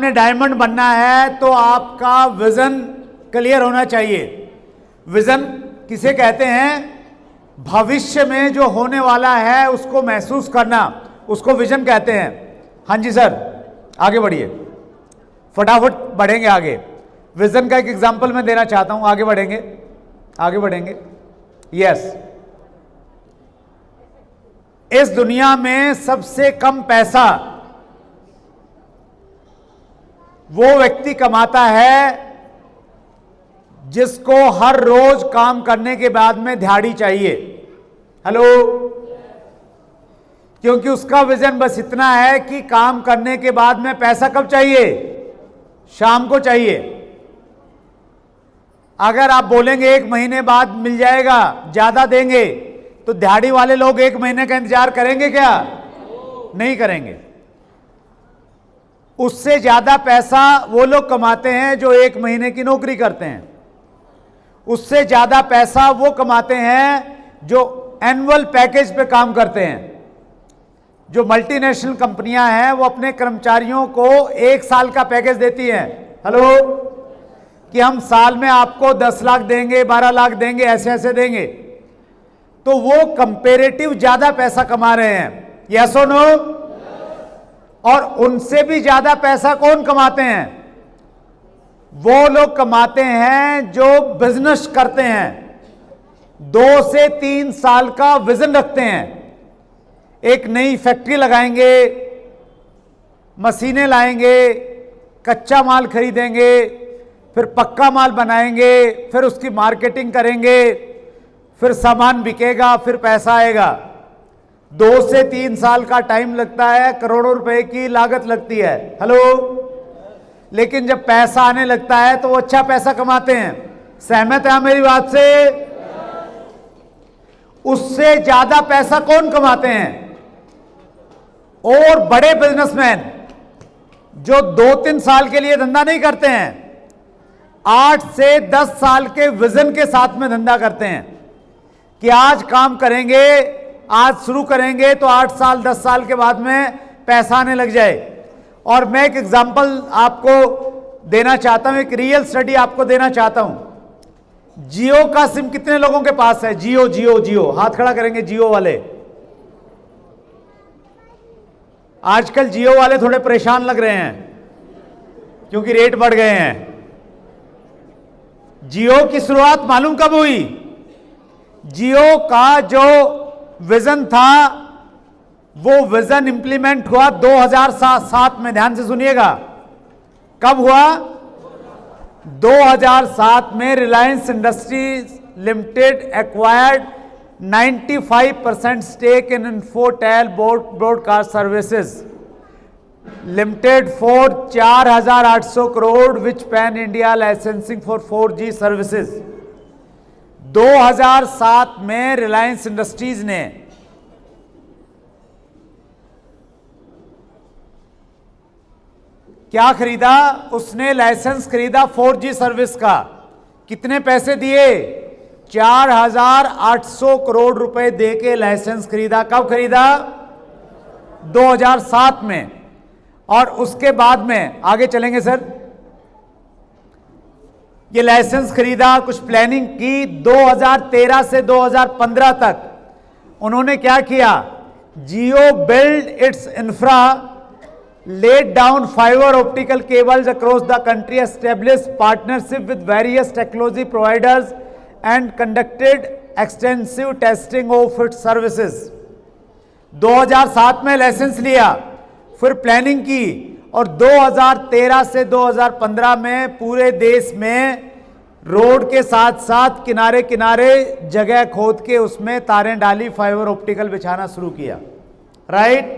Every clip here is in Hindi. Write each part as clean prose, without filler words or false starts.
आपने डायमंड बनना है तो आपका विजन क्लियर होना चाहिए। विजन किसे कहते हैं? भविष्य में जो होने वाला है उसको महसूस करना, उसको विजन कहते हैं। हाँ जी सर, आगे बढ़िए, फटाफट बढ़ेंगे आगे। विजन का एक एग्जांपल मैं देना चाहता हूं, आगे बढ़ेंगे, आगे बढ़ेंगे। यस, इस दुनिया में सबसे कम पैसा वो व्यक्ति कमाता है जिसको हर रोज काम करने के बाद में दिहाड़ी चाहिए। हेलो, क्योंकि उसका विजन बस इतना है कि काम करने के बाद में पैसा कब चाहिए? शाम को चाहिए। अगर आप बोलेंगे 1 महीने बाद मिल जाएगा, ज्यादा देंगे, तो दिहाड़ी वाले लोग 1 महीने का इंतजार करेंगे क्या? नहीं करेंगे। उससे ज्यादा पैसा वो लोग कमाते हैं जो 1 महीने की नौकरी करते हैं। उससे ज्यादा पैसा वो कमाते हैं जो एनुअल पैकेज पे काम करते हैं। जो मल्टीनेशनल कंपनियां हैं वो अपने कर्मचारियों को 1 साल का पैकेज देती हैं। हेलो, कि हम साल में आपको 10 लाख देंगे, 12 लाख देंगे, ऐसे ऐसे देंगे। तो वो कंपेरेटिव ज्यादा पैसा कमा रहे हैं। यस और नो? और उनसे भी ज्यादा पैसा कौन कमाते हैं? वो लोग कमाते हैं जो बिजनेस करते हैं, 2 से 3 साल का विजन रखते हैं। एक नई फैक्ट्री लगाएंगे, मशीनें लाएंगे, कच्चा माल खरीदेंगे, फिर पक्का माल बनाएंगे, फिर उसकी मार्केटिंग करेंगे, फिर सामान बिकेगा, फिर पैसा आएगा। 2 से 3 साल का टाइम लगता है, करोड़ों रुपए की लागत लगती है। हेलो, लेकिन जब पैसा आने लगता है तो वो अच्छा पैसा कमाते हैं। सहमत है मेरी बात से? उससे ज्यादा पैसा कौन कमाते हैं? और बड़े बिजनेसमैन जो 2-3 साल के लिए धंधा नहीं करते हैं, 8 से 10 साल के विजन के साथ में धंधा करते हैं कि आज काम करेंगे, आज शुरू करेंगे तो 8 साल 10 साल के बाद में पैसा आने लग जाए। और मैं एक एग्जांपल आपको देना चाहता हूं, एक रियल स्टडी आपको देना चाहता हूं। जियो का सिम कितने लोगों के पास है? जियो जियो जियो, हाथ खड़ा करेंगे जियो वाले। आजकल जियो वाले थोड़े परेशान लग रहे हैं क्योंकि रेट बढ़ गए हैं। जियो की शुरुआत मालूम कब हुई? जियो का जो विजन था वो विजन इंप्लीमेंट हुआ 2007 में। ध्यान से सुनिएगा, कब हुआ? 2007 में Reliance Industries Limited acquired 95% stake in Infotel Broadcast Services Limited for 4,800 crore which pan India licensing for 4G services. 2007 में रिलायंस इंडस्ट्रीज ने क्या खरीदा? उसने लाइसेंस खरीदा 4G सर्विस का। कितने पैसे दिए? 4,800 करोड़ रुपए देके लाइसेंस खरीदा। कब खरीदा? 2007 में। और उसके बाद में आगे चलेंगे सर। ये लाइसेंस खरीदा, कुछ प्लानिंग की। 2013 से 2015 तक उन्होंने क्या किया? Jio build its infra, laid down fiber optical cables across the country, established partnership with various technology providers and conducted extensive testing of its services। 2007 में लाइसेंस लिया, फिर प्लानिंग की, और 2013 से 2015 में पूरे देश में रोड के साथ साथ किनारे किनारे जगह खोद के उसमें तारें डाली, फाइबर ऑप्टिकल बिछाना शुरू किया। राइट?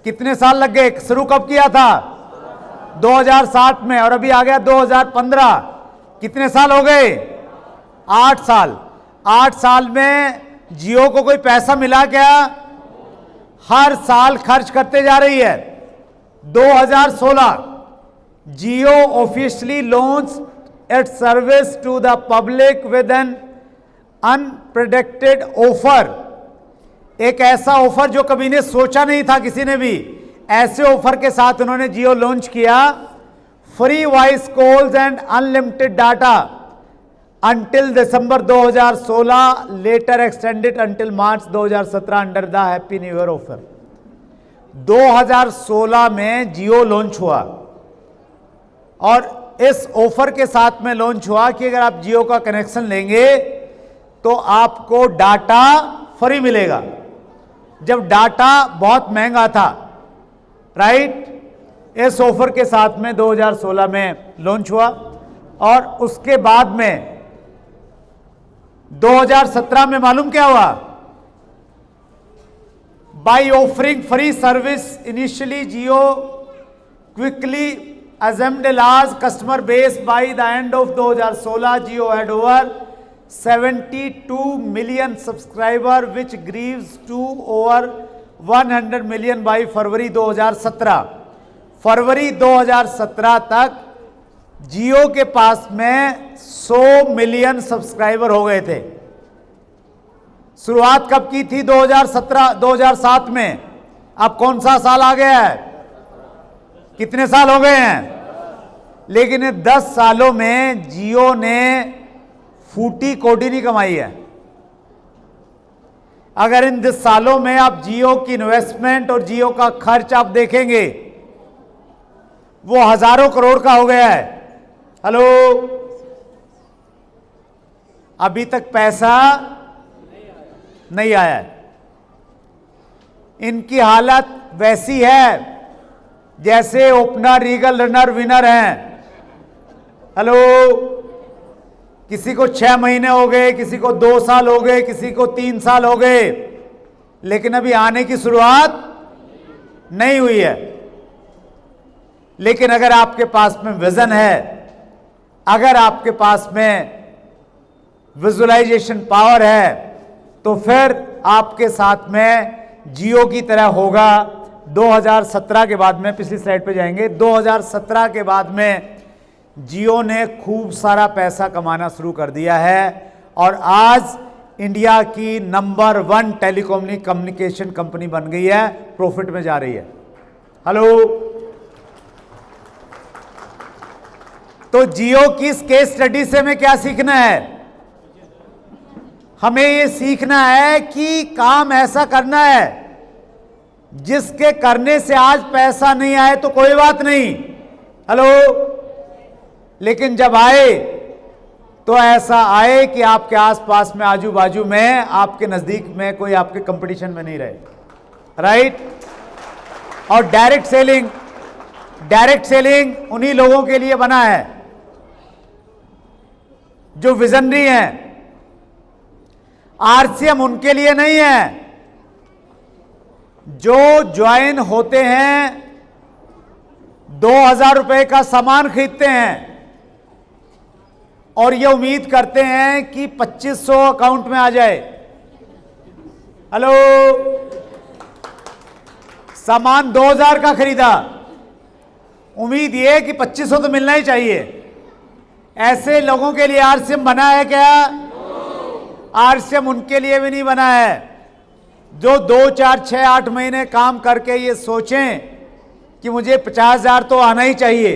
कितने साल लग गए? शुरू कब किया था? 2007 में, और अभी आ गया 2015। कितने साल हो गए? 8 साल। 8 साल में जियो को कोई पैसा मिला क्या? हर साल खर्च करते जा रही है। 2016 Jio officially launch its service to the public with an unpredicted offer. एक ऐसा ऑफर जो कभी ने सोचा नहीं था किसी ने भी। ऐसे ऑफर के साथ उन्होंने जियो लॉन्च किया free voice calls and unlimited data until December 2016, later extended until March 2017 under the Happy New Year offer। 2016 में जियो लॉन्च हुआ और इस ऑफर के साथ में लॉन्च हुआ कि अगर आप जियो का कनेक्शन लेंगे तो आपको डाटा फ्री मिलेगा, जब डाटा बहुत महंगा था, राइट। इस ऑफर के साथ में 2016 में लॉन्च हुआ और उसके बाद में 2017 में मालूम क्या हुआ? By offering free service initially Jio quickly assumed a large customer base by the end of 2016 Jio had over 72 million subscriber which grew to over 100 million by फरवरी 2017। फरवरी 2017 तक जियो के पास में 100 मिलियन सब्सक्राइबर हो गए थे। शुरुआत कब की थी? 2017-2007 में। अब कौन सा साल आ गया है? कितने साल हो गए हैं? लेकिन 10 सालों में जियो ने फूटी कोटी नहीं कमाई है। अगर इन 10 सालों में आप जियो की इन्वेस्टमेंट और जियो का खर्च आप देखेंगे, वो हजारों करोड़ का हो गया है। हेलो, अभी तक पैसा नहीं आया है। इनकी हालत वैसी है जैसे ओपनर, रीगल, रनर, विनर हैं। हेलो, किसी को 6 महीने हो गए, किसी को 2 साल हो गए, किसी को 3 साल हो गए, लेकिन अभी आने की शुरुआत नहीं हुई है। लेकिन अगर आपके पास में विजन है, अगर आपके पास में विजुअलाइजेशन पावर है, तो फिर आपके साथ में जियो की तरह होगा। 2017 के बाद में, पिछली स्लाइड पे जाएंगे, 2017 के बाद में जियो ने खूब सारा पैसा कमाना शुरू कर दिया है और आज इंडिया की नंबर 1 टेलीकम्युनिकेशन कंपनी बन गई है, प्रॉफिट में जा रही है। हेलो, तो जियो की इस केस स्टडी से हमें क्या सीखना है? हमें ये सीखना है कि काम ऐसा करना है जिसके करने से आज पैसा नहीं आए तो कोई बात नहीं, हेलो, लेकिन जब आए तो ऐसा आए कि आपके आसपास में, आजू बाजू में, आपके नजदीक में कोई आपके कंपटीशन में नहीं रहे, राइट। और डायरेक्ट सेलिंग उन्हीं लोगों के लिए बना है जो विजनरी हैं। आरसीएम उनके लिए नहीं है जो ज्वाइन होते हैं, 2000 रुपए का सामान खरीदते हैं और ये उम्मीद करते हैं कि 2500 अकाउंट में आ जाए। हेलो, सामान 2000 का खरीदा, उम्मीद ये कि 2500 तो मिलना ही चाहिए। ऐसे लोगों के लिए आरसीएम बना है क्या? आरसीएम उनके लिए भी नहीं बना है जो 2, 4, 6, 8 महीने काम करके ये सोचें कि मुझे 50,000 तो आना ही चाहिए।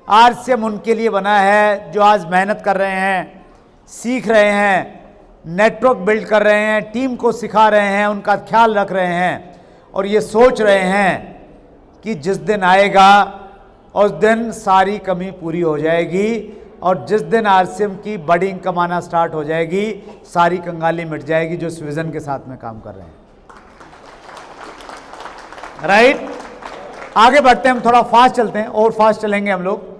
आरसीएम उनके लिए बना है जो आज मेहनत कर रहे हैं, सीख रहे हैं, नेटवर्क बिल्ड कर रहे हैं, टीम को सिखा रहे हैं, उनका ख्याल रख रहे हैं और ये सोच रहे हैं कि जिस दिन आएगा उस दिन सारी कमी पूरी हो जाएगी और जिस दिन आरसीएम की बड़ी इनकम आना स्टार्ट हो जाएगी, सारी कंगाली मिट जाएगी जो इस विजन के साथ में काम कर रहे हैं, राइट। आगे बढ़ते हैं, हम थोड़ा फास्ट चलते हैं और फास्ट चलेंगे हम लोग।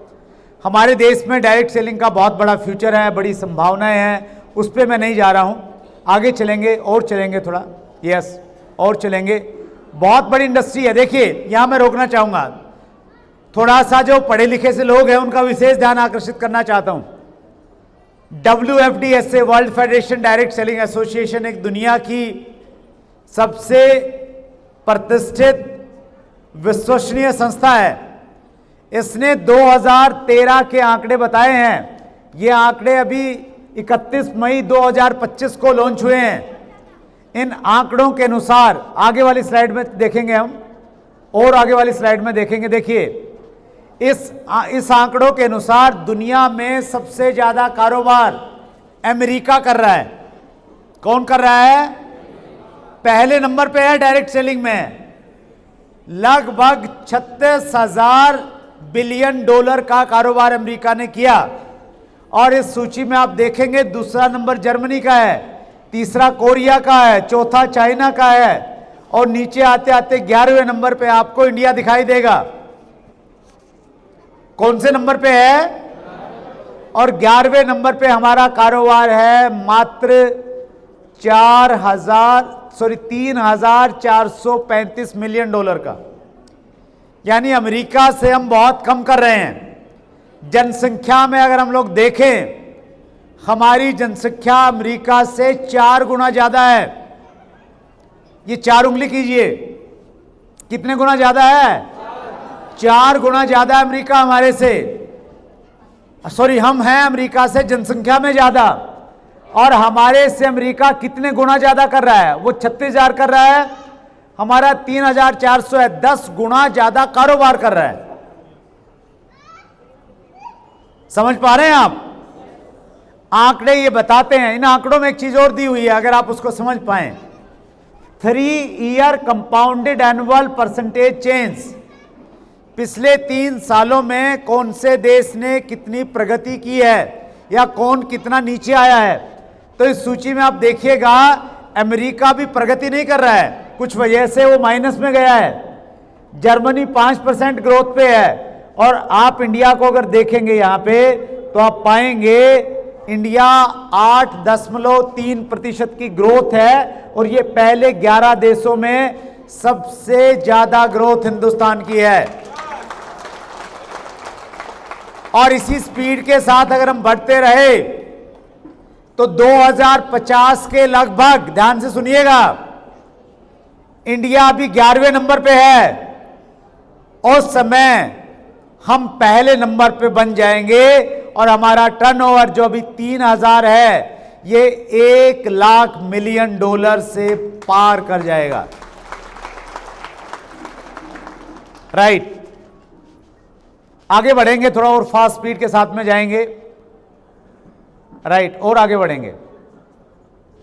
हमारे देश में डायरेक्ट सेलिंग का बहुत बड़ा फ्यूचर है, बड़ी संभावनाएं हैं, उस पर मैं नहीं जा रहा हूं, आगे चलेंगे और चलेंगे थोड़ा, यस, और चलेंगे। बहुत बड़ी इंडस्ट्री है। देखिए, यहां मैं रोकना चाहूंगा, थोड़ा सा जो पढ़े लिखे से लोग हैं उनका विशेष ध्यान आकर्षित करना चाहता हूं। WFDSA, world federation direct selling association, एक दुनिया की सबसे प्रतिष्ठित विश्वसनीय संस्था है। इसने 2013 के आंकड़े बताए हैं। ये आंकड़े अभी 31 मई 2025 को लॉन्च हुए हैं। इन आंकड़ों के अनुसार, आगे वाली स्लाइड में देखेंगे हम, और आगे वाली स्लाइड में देखेंगे, देखिए इस आंकड़ों के अनुसार दुनिया में सबसे ज्यादा कारोबार अमेरिका कर रहा है। कौन कर रहा है? पहले नंबर पे है डायरेक्ट सेलिंग में, लगभग 36,000 बिलियन डॉलर का कारोबार अमेरिका ने किया। और इस सूची में आप देखेंगे दूसरा नंबर जर्मनी का है, तीसरा कोरिया का है, चौथा चाइना का है, और नीचे आते आते 11वें नंबर पे आपको इंडिया दिखाई देगा। कौन से नंबर पे है? और 11वें नंबर पे हमारा कारोबार है मात्र 3,435 मिलियन डॉलर का। यानी अमेरिका से हम बहुत कम कर रहे हैं। जनसंख्या में अगर हम लोग देखें, हमारी जनसंख्या अमेरिका से 4 गुना ज्यादा है। ये 4 उंगली कीजिए, कितने गुना ज्यादा है? 4 गुना ज्यादा है अमेरिका हमारे से। सॉरी, हम हैं अमेरिका से जनसंख्या में ज्यादा, और हमारे से अमेरिका कितने गुना ज्यादा कर रहा है? वो 36,000 कर रहा है, हमारा 3,400 है। 10 गुना ज्यादा कारोबार कर रहा है। समझ पा रहे हैं आप? आंकड़े ये बताते हैं। इन आंकड़ों में एक चीज और दी हुई है, अगर आप उसको समझ पाए। 3-year compounded annual percentage change, पिछले 3 सालों में कौन से देश ने कितनी प्रगति की है या कौन कितना नीचे आया है। तो इस सूची में आप देखिएगा अमेरिका भी प्रगति नहीं कर रहा है, कुछ वजह से वो माइनस में गया है। जर्मनी 5% ग्रोथ पे है, और आप इंडिया को अगर देखेंगे यहां पे तो आप पाएंगे इंडिया 8.3% की ग्रोथ है, और ये पहले 11 देशों में सबसे ज्यादा ग्रोथ हिंदुस्तान की है। और इसी स्पीड के साथ अगर हम बढ़ते रहे तो 2050 के लगभग, ध्यान से सुनिएगा, इंडिया अभी 11वें नंबर पे है, उस समय हम पहले नंबर पे बन जाएंगे, और हमारा टर्नओवर जो अभी 3,000 है ये 1,00,000 मिलियन डॉलर से पार कर जाएगा। राइट, आगे बढ़ेंगे, थोड़ा और फास्ट स्पीड के साथ में जाएंगे। राइट, और आगे बढ़ेंगे,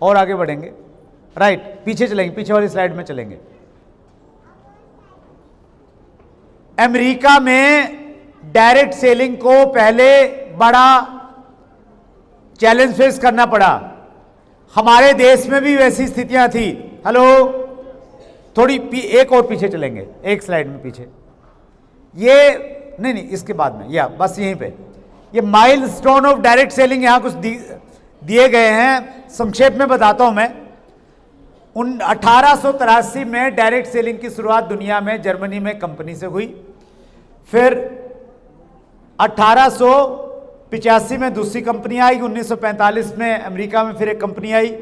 और आगे बढ़ेंगे। राइट, पीछे चलेंगे, पीछे वाली स्लाइड में चलेंगे। अमेरिका में डायरेक्ट सेलिंग को पहले बड़ा चैलेंज फेस करना पड़ा। हमारे देश में भी वैसी स्थितियां थी। हेलो, थोड़ी एक और पीछे चलेंगे, एक स्लाइड में पीछे। ये नहीं, इसके बाद में, या बस यहीं पे, ये माइलस्टोन ऑफ डायरेक्ट सेलिंग यहां कुछ दिए गए हैं, संक्षेप में बताता हूं मैं। 1883 में डायरेक्ट सेलिंग की शुरुआत दुनिया में जर्मनी में कंपनी से हुई। फिर 1885 में दूसरी कंपनी आई, 1945 में अमेरिका में फिर एक कंपनी आई,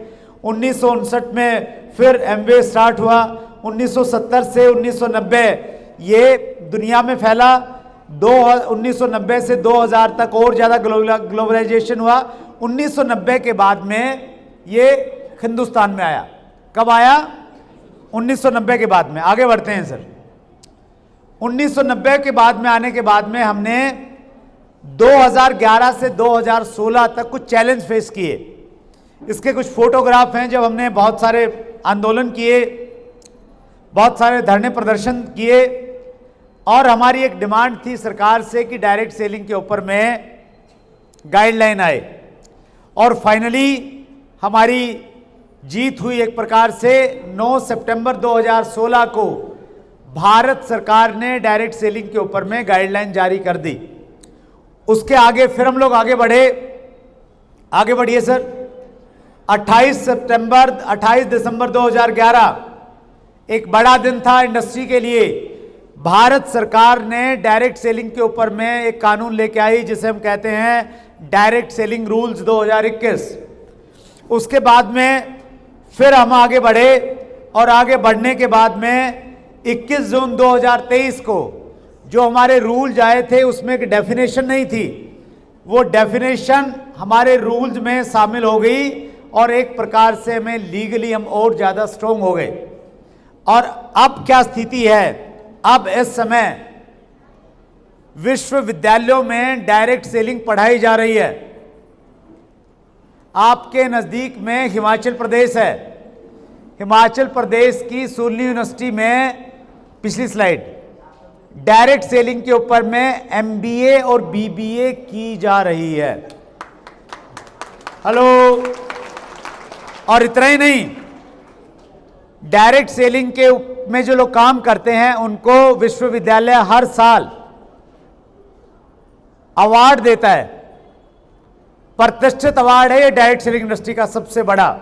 1959 में फिर एमवे स्टार्ट हुआ, 1970 से 1990 ये दुनिया में फैला, 1990 से 2000 तक और ज़्यादा ग्लोबलाइजेशन हुआ। 1990 के बाद में ये हिंदुस्तान में आया। कब आया? 1990 के बाद में। आगे बढ़ते हैं सर। 1990 के बाद में आने के बाद में हमने 2011 से 2016 तक कुछ चैलेंज फेस किए। इसके कुछ फोटोग्राफ हैं जब हमने बहुत सारे आंदोलन किए, बहुत सारे धरने प्रदर्शन किए, और हमारी एक डिमांड थी सरकार से कि डायरेक्ट सेलिंग के ऊपर में गाइडलाइन आए, और फाइनली हमारी जीत हुई एक प्रकार से। 9 सितंबर 2016 को भारत सरकार ने डायरेक्ट सेलिंग के ऊपर में गाइडलाइन जारी कर दी। उसके आगे फिर हम लोग आगे बढ़े। आगे बढ़िए सर। 28 दिसंबर 2011 एक बड़ा दिन था इंडस्ट्री के लिए। भारत सरकार ने डायरेक्ट सेलिंग के ऊपर में एक कानून लेके आई जिसे हम कहते हैं डायरेक्ट सेलिंग रूल्स 2021। उसके बाद में फिर हम आगे बढ़े, और आगे बढ़ने के बाद में 21 जून 2023 को जो हमारे रूल्स आए थे उसमें एक डेफिनेशन नहीं थी, वो डेफिनेशन हमारे रूल्स में शामिल हो गई, और एक प्रकार से हमें लीगली हम और ज़्यादा स्ट्रोंग हो गए। और अब क्या स्थिति है? अब इस समय विश्वविद्यालयों में डायरेक्ट सेलिंग पढ़ाई जा रही है। आपके नज़दीक में हिमाचल प्रदेश है। हिमाचल प्रदेश की सोलनी यूनिवर्सिटी में, पिछली स्लाइड, डायरेक्ट सेलिंग के ऊपर में एमबीए और बीबीए की जा रही है। हेलो। और इतना ही नहीं, डायरेक्ट सेलिंग के में जो लोग काम करते हैं उनको विश्वविद्यालय हर साल अवार्ड देता है। प्रतिष्ठित अवार्ड है ये डायरेक्ट सेलिंग इंडस्ट्री का सबसे बड़ा।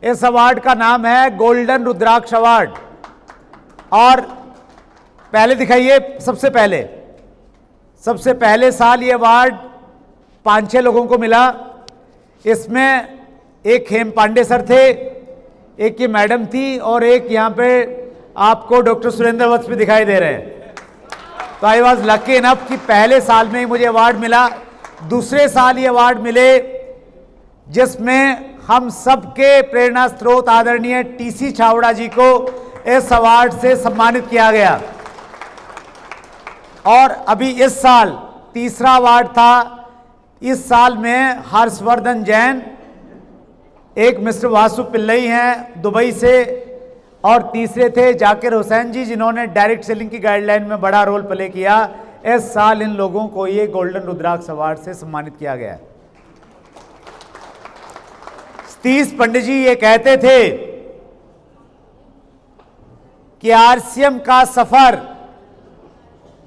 इस अवार्ड का नाम है गोल्डन रुद्राक्ष अवार्ड। और पहले दिखाइए, सबसे पहले साल ये अवार्ड 5-6 लोगों को मिला। इसमें एक हेम पांडे सर थे, एक ये मैडम थी, और एक यहाँ पे आपको डॉक्टर सुरेंद्र वत्स भी दिखाई दे रहे हैं। तो आई वॉज लकी इनफ कि पहले साल में ही मुझे अवार्ड मिला। दूसरे साल ये अवार्ड मिले जिसमें हम सबके प्रेरणा स्रोत आदरणीय टीसी छावड़ा जी को इस अवार्ड से सम्मानित किया गया। और अभी इस साल तीसरा अवार्ड था। इस साल में हर्षवर्धन जैन, एक मिस्टर वासु पिल्लई हैं दुबई से, और तीसरे थे जाकिर हुसैन जी जिन्होंने डायरेक्ट सेलिंग की गाइडलाइन में बड़ा रोल प्ले किया। इस साल इन लोगों को ये गोल्डन रुद्राक्ष अवार्ड से सम्मानित किया गया है। सतीश पंडित जी ये कहते थे कि आरसीएम का सफर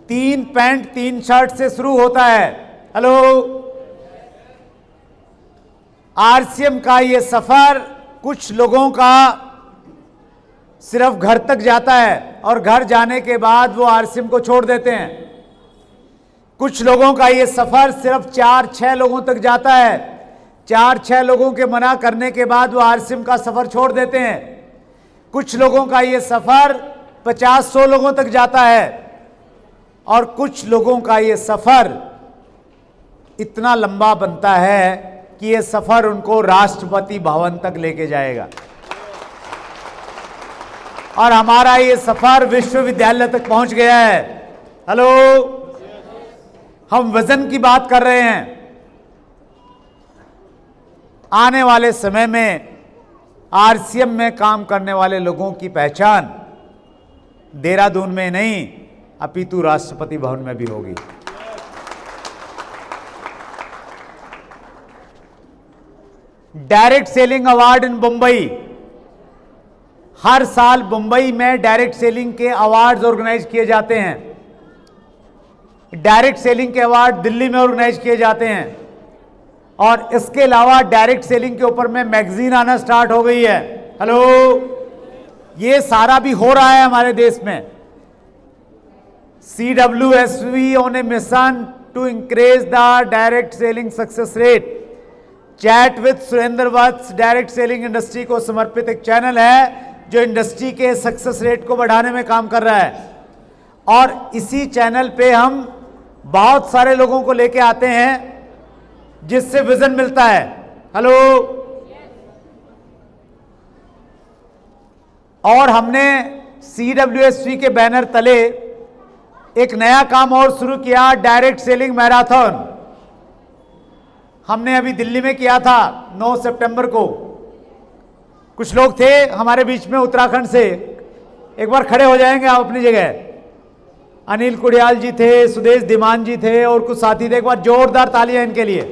3 पैंट 3 शर्ट से शुरू होता है। हेलो। आरसीएम का ये सफर कुछ लोगों का सिर्फ घर तक जाता है और घर जाने के बाद वो आरसीएम को छोड़ देते हैं। कुछ लोगों का ये सफर सिर्फ 4-6 लोगों तक जाता है। 4-6 लोगों के मना करने के बाद वो आरसीएम का सफर छोड़ देते हैं। कुछ लोगों का ये सफर 50-100 लोगों तक जाता है, और कुछ लोगों का ये सफर इतना लंबा बनता है कि ये सफर उनको राष्ट्रपति भवन तक लेके जाएगा। और हमारा ये सफर विश्वविद्यालय तक पहुंच गया है। हेलो। हम विजन की बात कर रहे हैं। आने वाले समय में आरसीएम में काम करने वाले लोगों की पहचान देहरादून में नहीं अपितु राष्ट्रपति भवन में भी होगी। Direct selling award in Mumbai. हर साल मुंबई में डायरेक्ट सेलिंग के अवार्ड्स ऑर्गेनाइज किए जाते हैं। डायरेक्ट सेलिंग के अवार्ड दिल्ली में ऑर्गेनाइज किए जाते हैं। और इसके अलावा डायरेक्ट सेलिंग के ऊपर में मैगजीन आना स्टार्ट हो गई है। हेलो। ये सारा भी हो रहा है हमारे देश में। CWSV on a mission to increase the direct selling success rate। Chat with Surendra Vats direct selling industry को समर्पित एक चैनल है जो इंडस्ट्री के सक्सेस रेट को बढ़ाने में काम कर रहा है। और इसी चैनल पे हम बहुत सारे लोगों को लेके आते हैं जिससे विजन मिलता है। हेलो। और हमने CWSV के बैनर तले एक नया काम और शुरू किया, डायरेक्ट सेलिंग मैराथन। हमने अभी दिल्ली में किया था 9 सितंबर को। कुछ लोग थे हमारे बीच में उत्तराखंड से, एक बार खड़े हो जाएंगे आप अपनी जगह। अनिल कुड़ियाल जी थे, सुदेश धीमान जी थे, और कुछ साथी थे। एक बार जोरदार तालियां इनके लिए।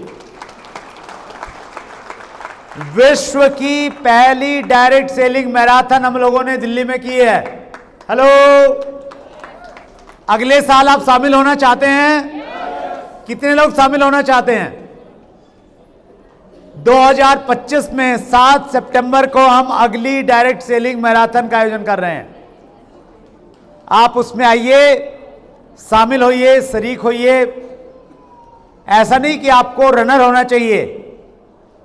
विश्व की पहली डायरेक्ट सेलिंग मैराथन हम लोगों ने दिल्ली में की है। हेलो। अगले साल आप शामिल होना चाहते हैं? कितने लोग शामिल होना चाहते हैं? 2025 में 7 सितंबर को हम अगली डायरेक्ट सेलिंग मैराथन का आयोजन कर रहे हैं। आप उसमें आइए, शामिल होइए, शरीक होइए। ऐसा नहीं कि आपको रनर होना चाहिए,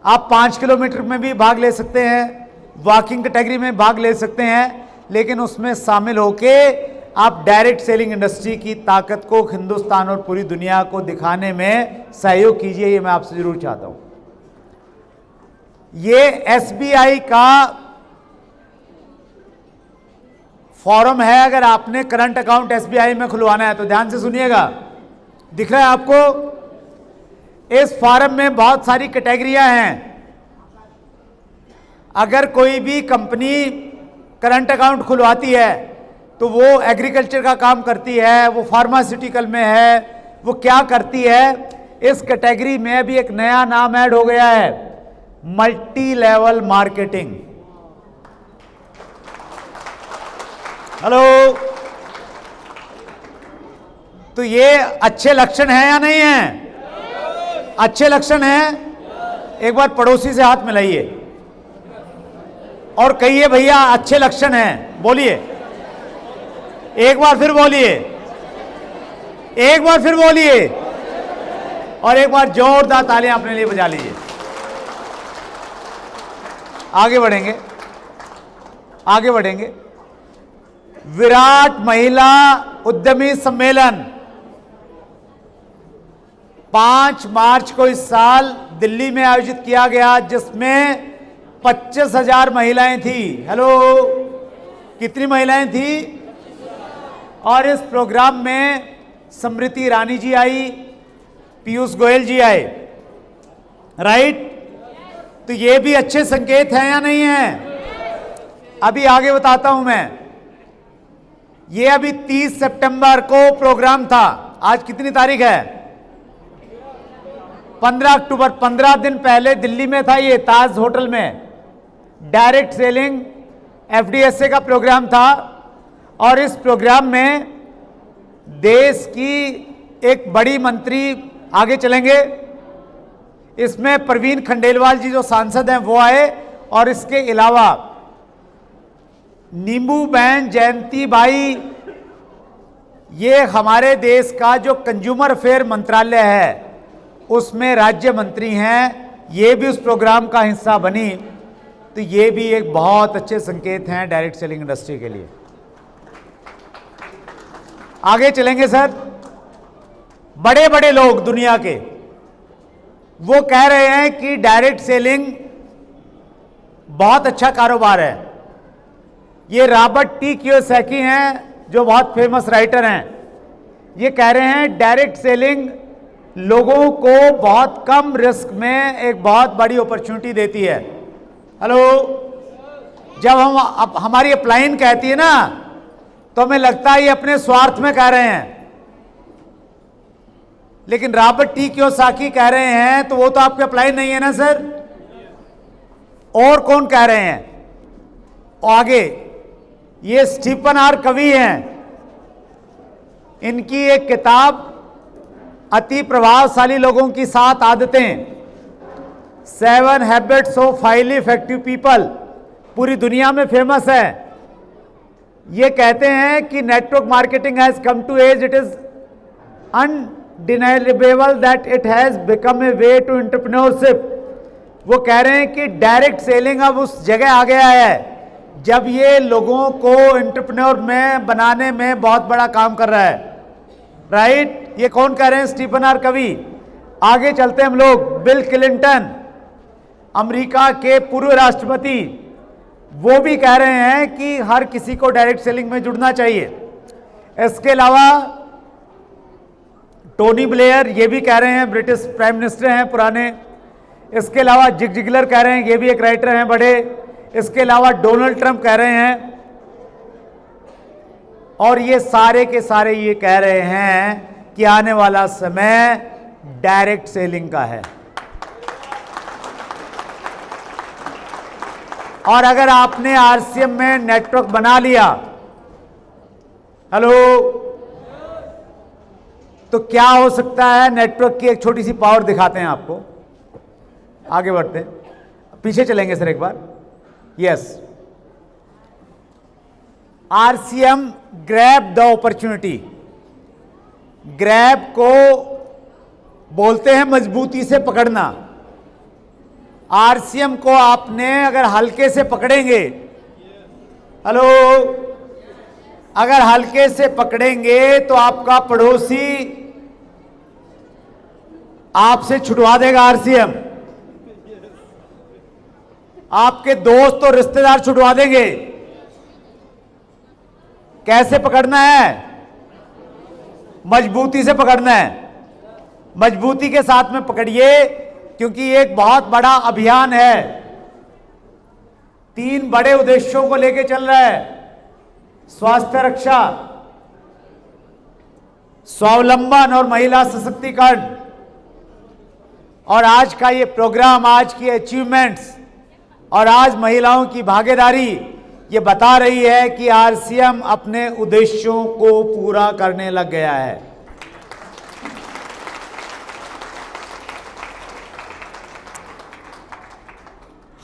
आप 5 किलोमीटर में भी भाग ले सकते हैं, वॉकिंग कैटेगरी में भाग ले सकते हैं, लेकिन उसमें शामिल होके आप डायरेक्ट सेलिंग इंडस्ट्री की ताकत को हिंदुस्तान और पूरी दुनिया को दिखाने में सहयोग कीजिए। ये मैं आपसे जरूर चाहता हूं। ये एसबीआई का फॉर्म है। अगर आपने करंट अकाउंट एसबीआई में खुलवाना है तो ध्यान से सुनिएगा। दिख रहा है आपको? इस फॉर्म में बहुत सारी कैटेगरियां हैं। अगर कोई भी कंपनी करंट अकाउंट खुलवाती है तो वो एग्रीकल्चर का काम करती है, वो फार्मास्यूटिकल में है, वो क्या करती है। इस कैटेगरी में भी एक नया नाम ऐड हो गया है, मल्टी लेवल मार्केटिंग। हेलो, तो ये अच्छे लक्षण हैं या नहीं हैं? अच्छे लक्षण हैं। एक बार पड़ोसी से हाथ मिलाइए और कहिए भैया अच्छे लक्षण हैं। बोलिए, एक बार फिर बोलिए, एक बार फिर बोलिए, और एक बार जोरदार तालियां अपने लिए बजा लीजिए। आगे बढ़ेंगे, आगे बढ़ेंगे। विराट महिला उद्यमी सम्मेलन 5 मार्च को इस साल दिल्ली में आयोजित किया गया, जिसमें 25,000 महिलाएं थी। हेलो, कितनी महिलाएं थी? और इस प्रोग्राम में स्मृति ईरानी जी आई, पीयूष गोयल जी आए, राइट? तो ये भी अच्छे संकेत हैं या नहीं हैं? अभी आगे बताता हूं मैं। ये अभी 30 सितंबर को प्रोग्राम था। आज कितनी तारीख है? 15 अक्टूबर। 15 दिन पहले दिल्ली में था ये, ताज होटल में डायरेक्ट सेलिंग एफडीएसए का प्रोग्राम था। और इस प्रोग्राम में देश की एक बड़ी मंत्री आगे चलेंगे, इसमें प्रवीण खंडेलवाल जी जो सांसद हैं वो आए, और इसके अलावा नींबू बहन जयंती बाई, ये हमारे देश का जो कंज्यूमर अफेयर मंत्रालय है उसमें राज्य मंत्री हैं, ये भी उस प्रोग्राम का हिस्सा बनी। तो ये भी एक बहुत अच्छे संकेत हैं डायरेक्ट सेलिंग इंडस्ट्री के लिए। आगे चलेंगे सर। बड़े बड़े लोग दुनिया के वो कह रहे हैं कि डायरेक्ट सेलिंग बहुत अच्छा कारोबार है। ये रॉबर्ट टी कियोसाकी हैं जो बहुत फेमस राइटर हैं। ये कह रहे हैं डायरेक्ट सेलिंग लोगों को बहुत कम रिस्क में एक बहुत बड़ी अपॉर्चुनिटी देती है। हेलो, जब हम हमारी अपलाइन कहती है ना तो हमें लगता है ये अपने स्वार्थ में कह रहे हैं, लेकिन रॉबर्ट टी कियोसाकी कह रहे हैं तो वो तो आपके अपलाइन नहीं है ना सर। और कौन कह रहे हैं? और आगे ये स्टीफन आर कवी हैं, इनकी एक किताब अति प्रभावशाली लोगों की 7 आदतें, 7 habits of highly effective people, पूरी दुनिया में फेमस है। ये कहते हैं कि network marketing has come to age, it is undeniable that it has become a way to entrepreneurship. वो कह रहे हैं कि डायरेक्ट सेलिंग अब उस जगह आ गया है जब ये लोगों को एंटरप्रेन्योर में बनाने में बहुत बड़ा काम कर रहा है, राइट? ये कौन कह रहे हैं? स्टीफन आर कवी। आगे चलते हैं हम लोग। बिल क्लिंटन, अमेरिका के पूर्व राष्ट्रपति, वो भी कह रहे हैं कि हर किसी को डायरेक्ट सेलिंग में जुड़ना चाहिए। इसके अलावा टोनी ब्लेयर, ये भी कह रहे हैं, ब्रिटिश प्राइम मिनिस्टर हैं पुराने। इसके अलावा जिग जिगलर कह रहे हैं, ये भी एक राइटर हैं बड़े। इसके अलावा डोनाल्ड ट्रंप कह रहे हैं, और ये सारे के सारे ये कह रहे हैं कि आने वाला समय डायरेक्ट सेलिंग का है। और अगर आपने आरसीएम में नेटवर्क बना लिया, हेलो, तो क्या हो सकता है? नेटवर्क की एक छोटी सी पावर दिखाते हैं आपको। आगे बढ़ते हैं, पीछे चलेंगे सर एक बार। Yes, RCM grab the opportunity. Grab को बोलते हैं मजबूती से पकड़ना। आरसीएम को आपने अगर हल्के से पकड़ेंगे, हेलो, अगर हल्के से पकड़ेंगे तो आपका पड़ोसी आपसे छुटवा देगा आरसीएम, आपके दोस्त और रिश्तेदार छुटवा देंगे। कैसे पकड़ना है? मजबूती से पकड़ना है। मजबूती के साथ में पकड़िए, क्योंकि एक बहुत बड़ा अभियान है, 3 बड़े उद्देश्यों को लेकर चल रहा है। स्वास्थ्य रक्षा, स्वावलंबन और महिला सशक्तिकरण। और आज का ये प्रोग्राम, आज की अचीवमेंट्स और आज महिलाओं की भागीदारी ये बता रही है कि आरसीएम अपने उद्देश्यों को पूरा करने लग गया है।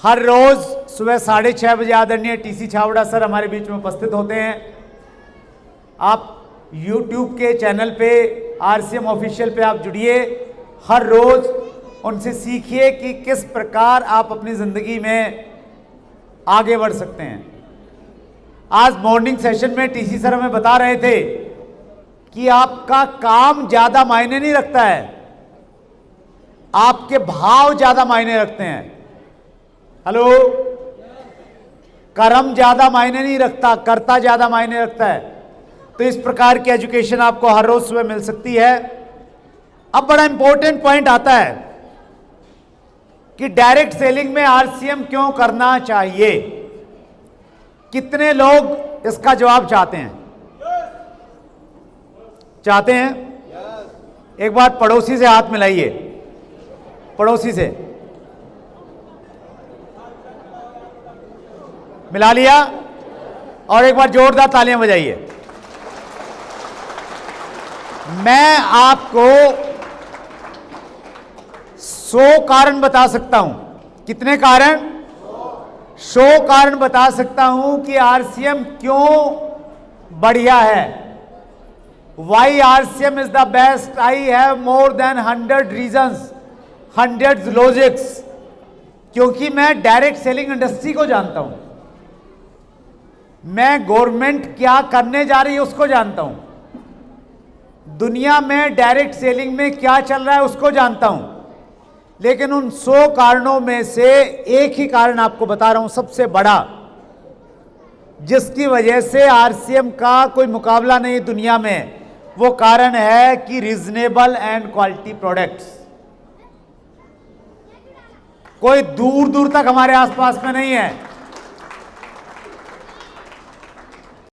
हर रोज सुबह 6:30 बजे आदरणीय टीसी छावड़ा सर हमारे बीच में उपस्थित होते हैं। आप YouTube के चैनल पे आरसीएम ऑफिशियल पे आप जुड़िए, हर रोज उनसे सीखिए कि किस प्रकार आप अपनी जिंदगी में आगे बढ़ सकते हैं। आज मॉर्निंग सेशन में टीसी सर हमें बता रहे थे कि आपका काम ज्यादा मायने नहीं रखता है, आपके भाव ज्यादा मायने रखते हैं। हेलो, कर्म ज्यादा मायने नहीं रखता, कर्ता ज्यादा मायने रखता है। तो इस प्रकार की एजुकेशन आपको हर रोज सुबह मिल सकती है। अब बड़ा इंपॉर्टेंट पॉइंट आता है कि डायरेक्ट सेलिंग में आरसीएम क्यों करना चाहिए। कितने लोग इसका जवाब चाहते हैं? चाहते हैं? एक बार पड़ोसी से हाथ मिलाइए, पड़ोसी से मिला लिया, और एक बार जोरदार तालियां बजाइए। मैं आपको 100 कारण बता सकता हूं। कितने कारण? 100 कारण बता सकता हूं कि आरसीएम क्यों बढ़िया है। Why RCM is the best. I have more than 100 reasons, 100 logics. क्योंकि मैं डायरेक्ट सेलिंग इंडस्ट्री को जानता हूं, मैं गवर्नमेंट क्या करने जा रही है उसको जानता हूं, दुनिया में डायरेक्ट सेलिंग में क्या चल रहा है उसको जानता हूं। लेकिन उन 100 कारणों में से एक ही कारण आपको बता रहा हूं, सबसे बड़ा, जिसकी वजह से आरसीएम का कोई मुकाबला नहीं दुनिया में। वो कारण है कि रीजनेबल एंड क्वालिटी प्रोडक्ट्स। कोई दूर दूर तक हमारे आसपास में नहीं है।